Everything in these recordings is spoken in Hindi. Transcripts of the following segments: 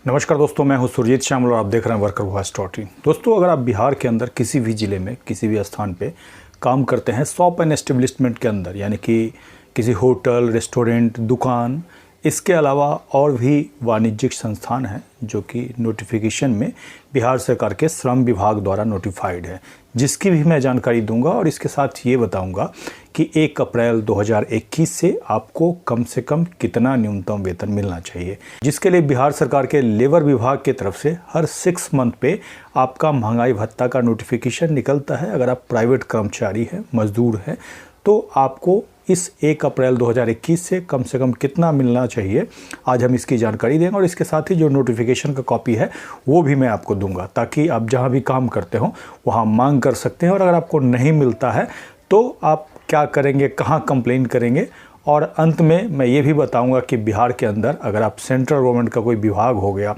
नमस्कार दोस्तों, मैं हूं सुरजीत श्यामल और आप देख रहे हैं वर्कर वॉइस .in। दोस्तों, अगर आप बिहार के अंदर किसी भी ज़िले में किसी भी स्थान पे काम करते हैं शॉप एंड एस्टेब्लिशमेंट के अंदर, यानी कि किसी होटल, रेस्टोरेंट, दुकान, इसके अलावा और भी वाणिज्यिक संस्थान हैं जो कि नोटिफिकेशन में बिहार सरकार के श्रम विभाग द्वारा नोटिफाइड है, जिसकी भी मैं जानकारी दूंगा और इसके साथ ये बताऊंगा कि 1 अप्रैल 2021 से आपको कम से कम कितना न्यूनतम वेतन मिलना चाहिए, जिसके लिए बिहार सरकार के लेबर विभाग की तरफ से हर 6 मंथ पे आपका महंगाई भत्ता का नोटिफिकेशन निकलता है। अगर आप प्राइवेट कर्मचारी हैं, मजदूर हैं, तो आपको इस 1 अप्रैल 2021 से कम कितना मिलना चाहिए, आज हम इसकी जानकारी देंगे और इसके साथ ही जो नोटिफिकेशन का कॉपी है वो भी मैं आपको दूंगा, ताकि आप जहां भी काम करते हो वहां मांग कर सकते हैं। और अगर आपको नहीं मिलता है तो आप क्या करेंगे, कहां कंप्लेन करेंगे, और अंत में मैं ये भी बताऊंगा कि बिहार के अंदर अगर आप सेंट्रल गवर्नमेंट का कोई विभाग हो गया,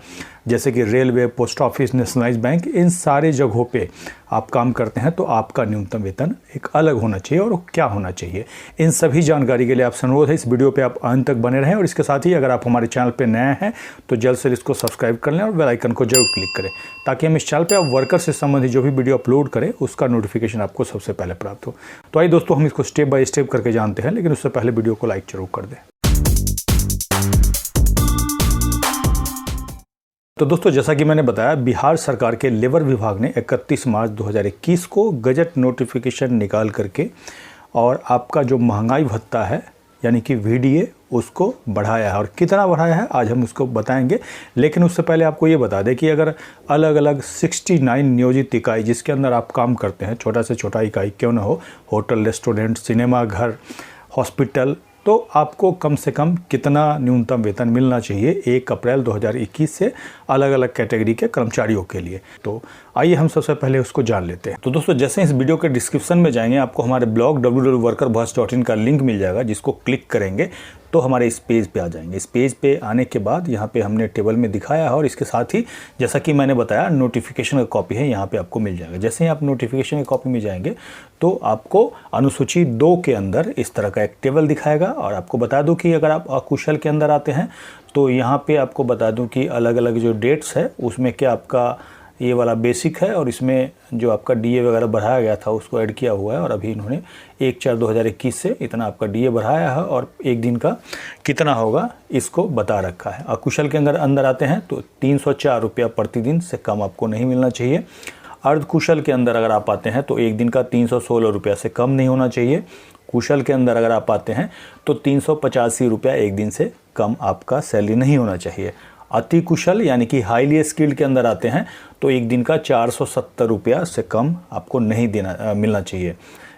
जैसे कि railway, post office, nationalised bank, इन सारे जगहों पे आप काम करते हैं तो आपका न्यूनतम वेतन एक अलग होना चाहिए और क्या होना चाहिए। इन सभी जानकारी के लिए आपसे अनुरोध है इस वीडियो पे आप अंत तक बने रहें। और इसके साथ ही अगर आप हमारे चैनल पे नए हैं तो जल्द से इसको सब्सक्राइब कर लें और बेल आइकन को जरूर क्लिक करें, ताकि हम इस चैनल पर आप वर्कर से संबंधित जो भी वीडियो अपलोड करें उसका नोटिफिकेशन आपको सबसे पहले प्राप्त हो। तो आइए दोस्तों, हम इसको स्टेप बाय स्टेप करके जानते हैं, लेकिन उससे पहले वीडियो को लाइक जरूर कर दें। तो दोस्तों, जैसा कि मैंने बताया, बिहार सरकार के लेबर विभाग ने 31 मार्च 2021 को गजट नोटिफिकेशन निकाल करके और आपका जो महंगाई भत्ता है यानी कि VDA उसको बढ़ाया है। और कितना बढ़ाया है आज हम उसको बताएंगे, लेकिन उससे पहले आपको ये बता दें कि अगर अलग अलग 69 नियोजित इकाई जिसके अंदर आप काम करते हैं, छोटा से छोटा इकाई क्यों ना हो, होटल, रेस्टोरेंट, सिनेमा घर, हॉस्पिटल, तो आपको कम से कम कितना न्यूनतम वेतन मिलना चाहिए 1 अप्रैल 2021 से अलग अलग कैटेगरी के कर्मचारियों के लिए। तो आइए हम सबसे पहले उसको जान लेते हैं। तो दोस्तों, जैसे इस वीडियो के डिस्क्रिप्शन में जाएंगे आपको हमारे ब्लॉग www.workervoice.in का लिंक मिल जाएगा, जिसको क्लिक करेंगे तो हमारे इस पेज पे आ जाएंगे। इस पेज पे आने के बाद यहाँ पे हमने टेबल में दिखाया है और इसके साथ ही जैसा कि मैंने बताया नोटिफिकेशन का कॉपी है, यहाँ पे आपको मिल जाएगा। जैसे ही आप नोटिफिकेशन की कॉपी में जाएंगे तो आपको अनुसूची 2 के अंदर इस तरह का एक टेबल दिखाएगा। और आपको बता दूं कि अगर आप अकुशल के अंदर आते हैं तो यहाँ पे आपको बता दूं कि अलग अलग जो डेट्स है उसमें क्या आपका ये वाला बेसिक है और इसमें जो आपका DA वगैरह बढ़ाया गया था उसको ऐड किया हुआ है। और अभी इन्होंने 1/4/2021 से इतना आपका DA बढ़ाया है और एक दिन का कितना होगा इसको बता रखा है। अकुशल के अंदर आते हैं तो 304 रुपया प्रतिदिन से कम आपको नहीं मिलना चाहिए। अर्धकुशल के अंदर अगर आप आते हैं तो एक दिन का 316 रुपया से कम नहीं होना चाहिए। कुशल के अंदर अगर आप आते हैं तो 385 रुपया एक दिन से कम आपका सैलरी नहीं होना चाहिए। अति कुशल यानी कि हाईली स्किल्ड के अंदर आते हैं तो एक दिन का 470 रुपया से कम आपको नहीं मिलना चाहिए।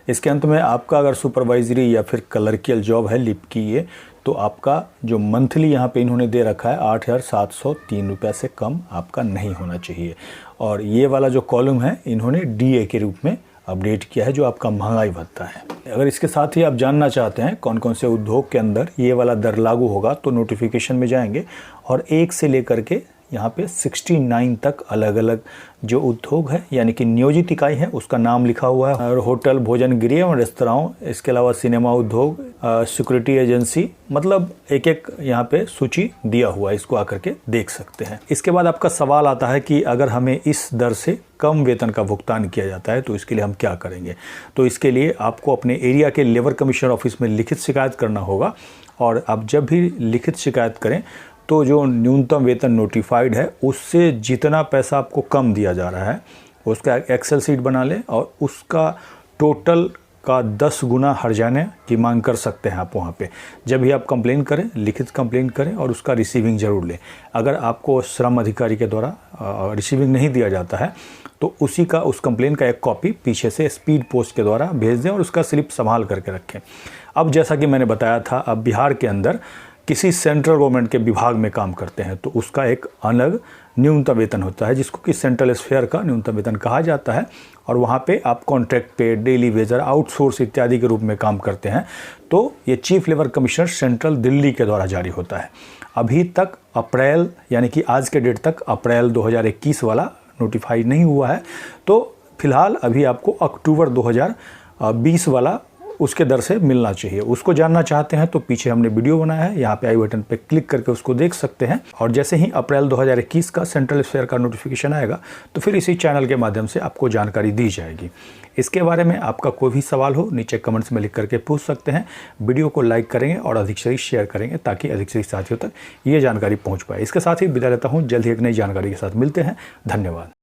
इसके अंत में आपका अगर सुपरवाइजरी या फिर क्लर्कियल जॉब है लिप की ये, तो आपका जो मंथली यहाँ पे इन्होंने दे रखा है 8,703 रुपया से कम आपका नहीं होना चाहिए। और ये वाला जो कॉलम है इन्होंने DA के रूप में अपडेट किया है, जो आपका महंगाई भत्ता है। अगर इसके साथ ही आप जानना चाहते हैं कौन कौन से उद्योग के अंदर ये वाला दर लागू होगा तो नोटिफिकेशन में जाएंगे और 1 से लेकर के यहाँ पे 69 तक अलग अलग जो उद्योग है यानी कि नियोजित इकाई है उसका नाम लिखा हुआ है। और होटल, भोजन गृह और रेस्तरां, इसके अलावा सिनेमा उद्योग, सिक्योरिटी एजेंसी, मतलब एक एक यहाँ पे सूची दिया हुआ है, इसको आकर के देख सकते हैं। इसके बाद आपका सवाल आता है कि अगर हमें इस दर से कम वेतन का भुगतान किया जाता है तो इसके लिए हम क्या करेंगे। तो इसके लिए आपको अपने एरिया के लेबर कमिश्नर ऑफिस में लिखित शिकायत करना होगा। और आप जब भी लिखित शिकायत करें तो जो न्यूनतम वेतन नोटिफाइड है उससे जितना पैसा आपको कम दिया जा रहा है उसका एक्सेल सीट बना लें और उसका टोटल का 10 गुना हर्जाने की मांग कर सकते हैं आप वहाँ पे। जब भी आप कंप्लेन करें, लिखित कंप्लेन करें और उसका रिसीविंग ज़रूर लें। अगर आपको श्रम अधिकारी के द्वारा रिसीविंग नहीं दिया जाता है तो उस कंप्लेन का एक कॉपी पीछे से स्पीड पोस्ट के द्वारा भेज दें और उसका स्लिप संभाल करके रखें। अब जैसा कि मैंने बताया था, अब बिहार के अंदर किसी सेंट्रल गवर्नमेंट के विभाग में काम करते हैं तो उसका एक अलग न्यूनतम वेतन होता है, जिसको कि सेंट्रल स्फेयर का न्यूनतम वेतन कहा जाता है। और वहाँ पे आप कॉन्ट्रैक्ट पे, डेली वेजर, आउटसोर्स इत्यादि के रूप में काम करते हैं तो ये chief labour commissioner central Delhi के द्वारा जारी होता है। अभी तक अप्रैल यानी कि आज के डेट तक अप्रैल 2021 वाला नोटिफाइड नहीं हुआ है, तो फिलहाल अभी आपको अक्टूबर 2020 वाला उसके दर से मिलना चाहिए। उसको जानना चाहते हैं तो पीछे हमने वीडियो बनाया है, यहाँ पे आई बटन पे क्लिक करके उसको देख सकते हैं। और जैसे ही अप्रैल 2021 का सेंट्रल फेयर का नोटिफिकेशन आएगा तो फिर इसी चैनल के माध्यम से आपको जानकारी दी जाएगी। इसके बारे में आपका कोई भी सवाल हो नीचे कमेंट्स में लिख करके पूछ सकते हैं। वीडियो को लाइक करेंगे और अधिक से अधिक शेयर करेंगे ताकि अधिक से अधिक साथियों तक ये जानकारी पहुंच पाए। इसके साथ ही विदा लेता हूं, जल्द ही एक नई जानकारी के साथ मिलते हैं। धन्यवाद।